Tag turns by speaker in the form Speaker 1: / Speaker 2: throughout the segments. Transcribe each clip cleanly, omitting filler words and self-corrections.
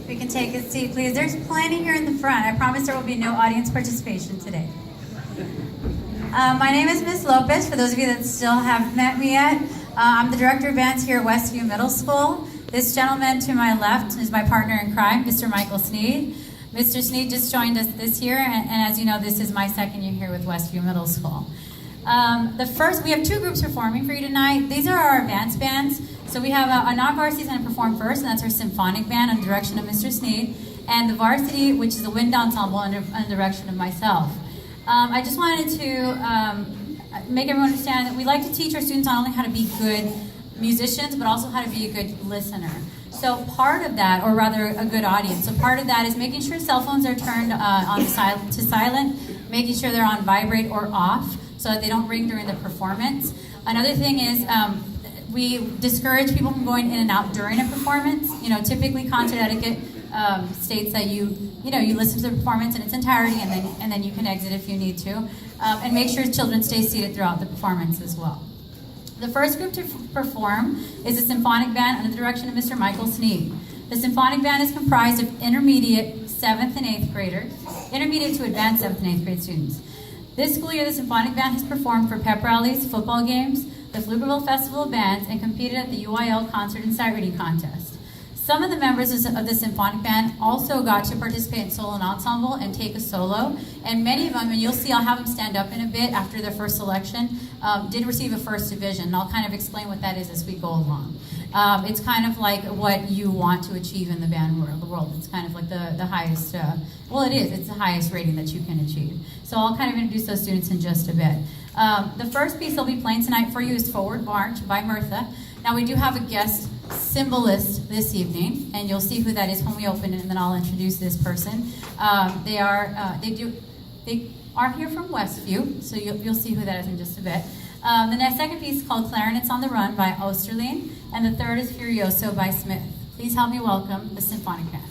Speaker 1: We can take a seat, please. There's plenty here in the front. I promise there will be no audience participation today. My name is Ms. Lopez, for those of you that still haven't met me yet. I'm the Director of Bands here at Westview Middle School. This gentleman to my left is my partner in crime, Mr. Michael Sneed. Mr. Sneed just joined us this year, and as you know, this is my second year here with Westview Middle School. We have two groups performing for you tonight. These are our advanced bands. So we have a non-varsity is going to perform first, and that's our symphonic band under the direction of Mr. Sneed, and the varsity, which is the wind ensemble under the direction of myself. I just wanted to make everyone understand that we like to teach our students not only how to be good musicians, but also how to be a good listener. So part of that, or rather a good audience, so part of that is making sure cell phones are turned to silent, making sure they're on vibrate or off, so that they don't ring during the performance. Another thing is we discourage people from going in and out during a performance. You know, typically concert etiquette states that you listen to the performance in its entirety, and then you can exit if you need to, and make sure children stay seated throughout the performance as well. The first group to perform is a symphonic band under the direction of Mr. Michael Sneed. The symphonic band is comprised of intermediate 7th and 8th graders, intermediate to advanced 7th and 8th grade students. This school year, the symphonic band has performed for pep rallies, football games, the Pflugerville Festival of Bands, and competed at the UIL Concert and Sight Reading Contest. Some of the members of the symphonic band also got to participate in solo and ensemble and take a solo, and many of them, and you'll see I'll have them stand up in a bit after their first selection, did receive a first division, and I'll kind of explain what that is as we go along. It's kind of like what you want to achieve in the band world. It's kind of like the highest, it's the highest rating that you can achieve. So I'll kind of introduce those students in just a bit. The first piece they'll be playing tonight for you is Forward March by Mirtha. Now we do have a guest cymbalist this evening, and you'll see who that is when we open it, and then I'll introduce this person. They are here from Westview, so you'll see who that is in just a bit. The second piece is called Clarinets on the Run by Osterling, and the third is Furioso by Smith. Please help me welcome the symphonic band.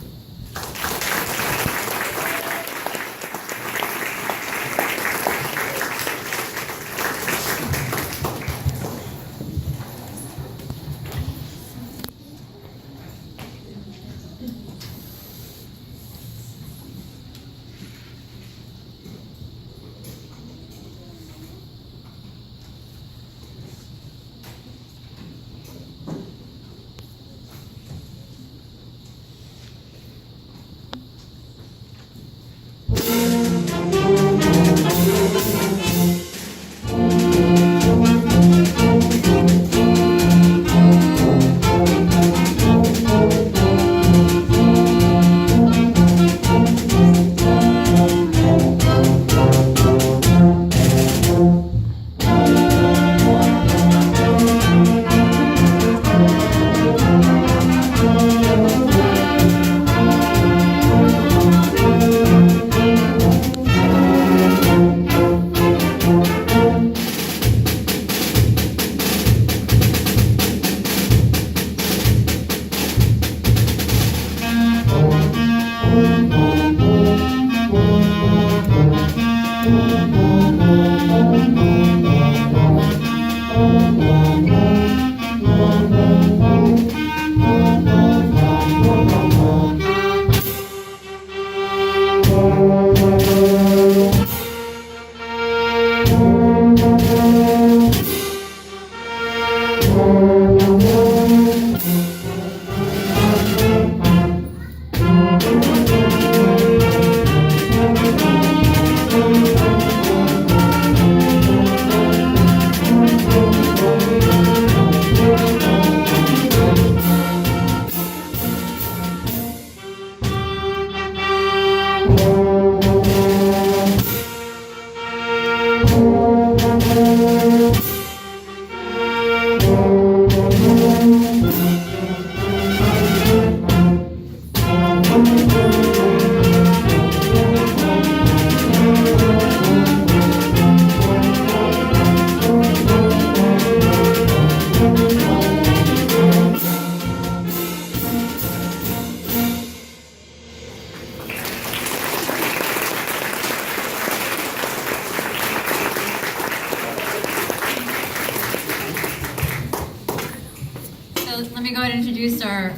Speaker 1: let me go ahead and introduce our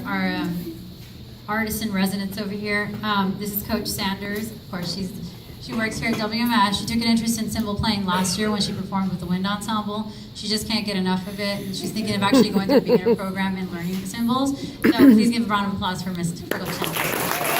Speaker 1: artist in residence over here. This is Coach Sanders. Of course, she works here at WMS. She took an interest in cymbal playing last year when she performed with the wind ensemble. She just can't get enough of it, and she's thinking of actually going through a beginner program and learning the cymbals. So please give a round of applause for Miss Coach Sanders.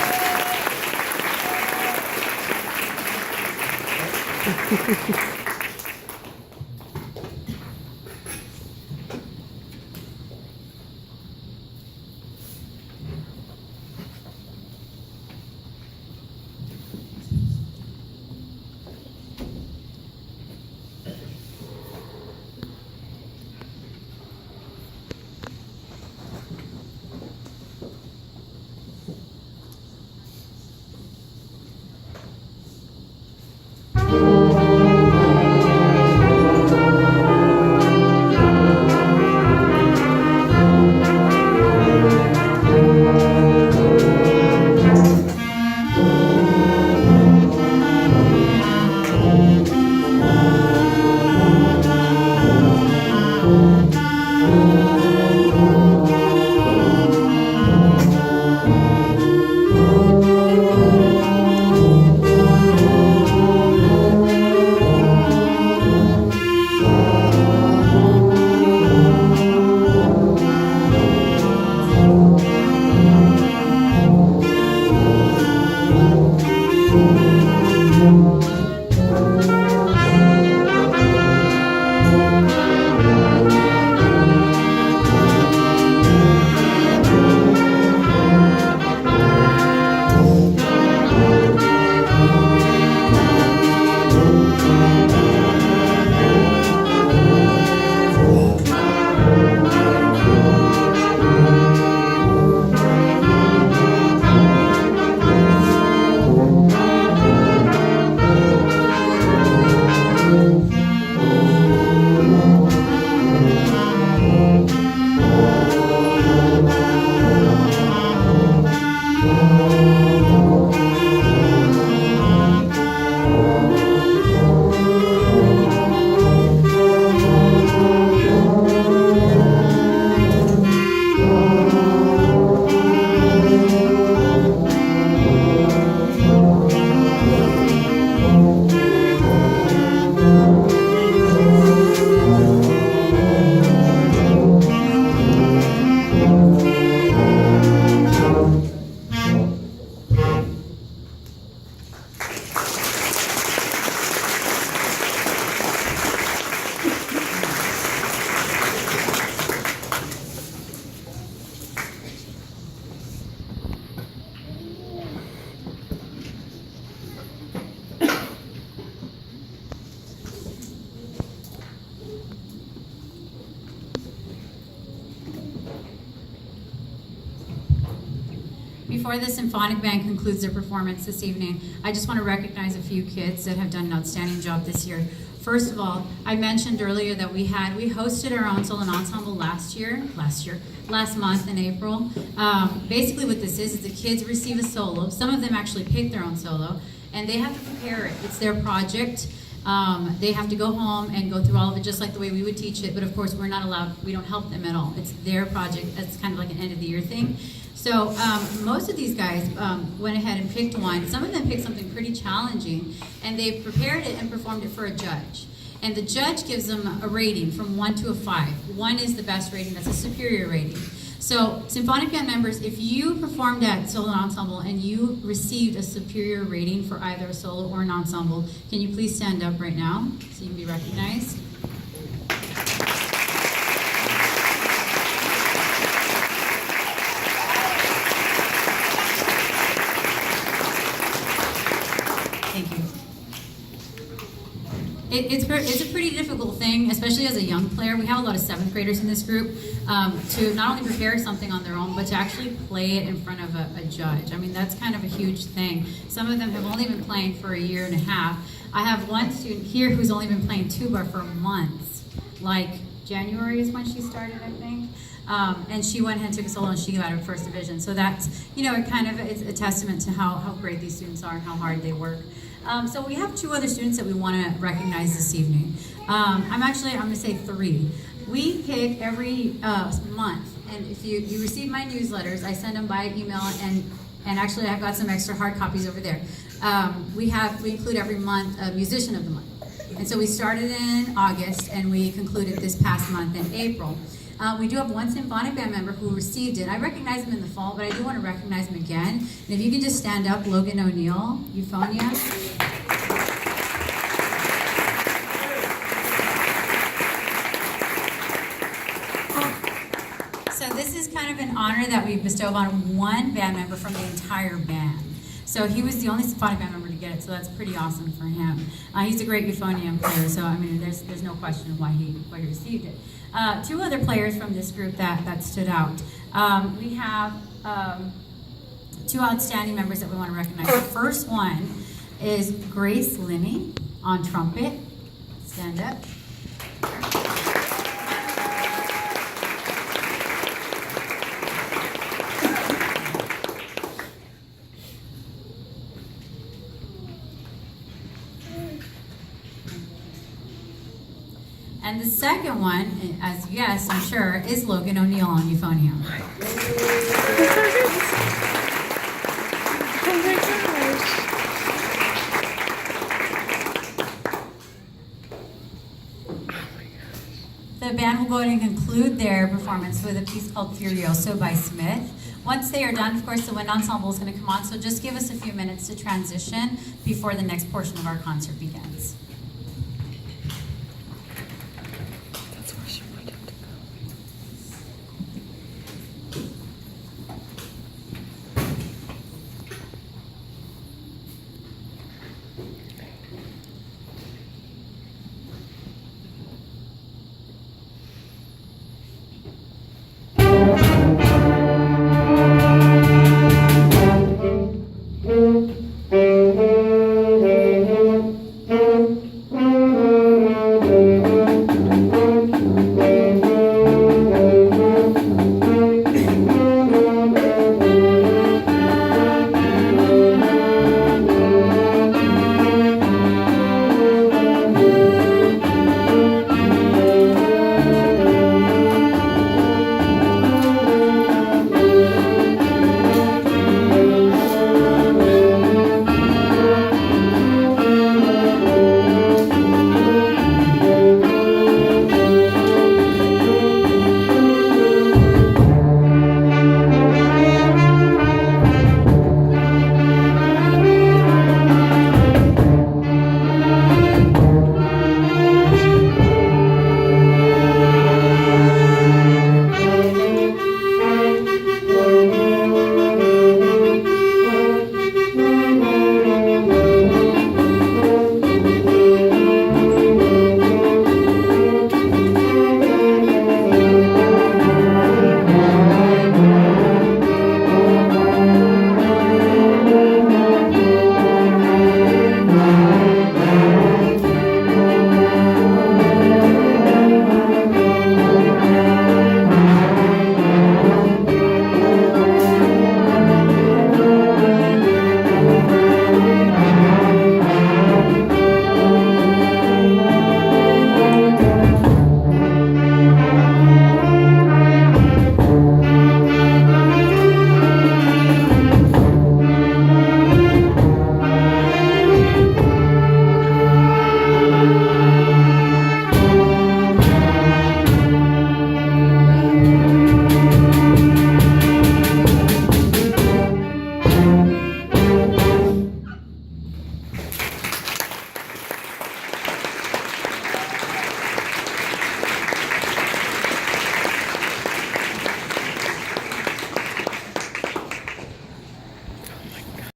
Speaker 1: Before the symphonic band concludes their performance this evening, I just want to recognize a few kids that have done an outstanding job this year. First of all, I mentioned earlier that we hosted our own solo ensemble last month in April. Basically what this is the kids receive a solo. Some of them actually pick their own solo, and they have to prepare it. It's their project. They have to go home and go through all of it just like the way we would teach it, but of course we're not allowed, we don't help them at all. It's their project. It's kind of like an end of the year thing. So most of these guys went ahead and picked one. Some of them picked something pretty challenging, and they prepared it and performed it for a judge. And the judge gives them a rating from 1 to a 5. 1 is the best rating, that's a superior rating. So symphonic band members, if you performed at solo ensemble and you received a superior rating for either a solo or an ensemble, can you please stand up right now so you can be recognized? Thank you. It's a pretty difficult thing, especially as a young player. We have a lot of 7th graders in this group, to not only prepare something on their own, but to actually play it in front of a judge. I mean, that's kind of a huge thing. Some of them have only been playing for a year and a half. I have one student here who's only been playing tuba for months. Like January is when she started, I think. And she went ahead and took a solo and she got her first division. So that's, it's a testament to how great these students are and how hard they work. So we have 2 other students that we want to recognize this evening. I'm going to say 3. We pick every month and if you receive my newsletters, I send them by email, and actually I've got some extra hard copies over there. We include every month a musician of the month. And so we started in August, and we concluded this past month in April. We do have one symphonic band member who received it. I recognize him in the fall, but I do want to recognize him again. And if you can just stand up, Logan O'Neill, Euphonia. So this is kind of an honor that we bestow on one band member from the entire band. So he was the only symphonic band member to get it, so that's pretty awesome for him. He's a great euphonium player, so I mean, there's no question of why he received it. Two other players from this group that stood out. We have two outstanding members that we want to recognize. The first one is Grace Linney on trumpet. Stand up. And the second one, as you guessed, I'm sure, is Logan O'Neill on euphonium. The band will go ahead and conclude their performance with a piece called Furioso by Smith. Once they are done, of course, the wind ensemble is going to come on, so just give us a few minutes to transition before the next portion of our concert begins.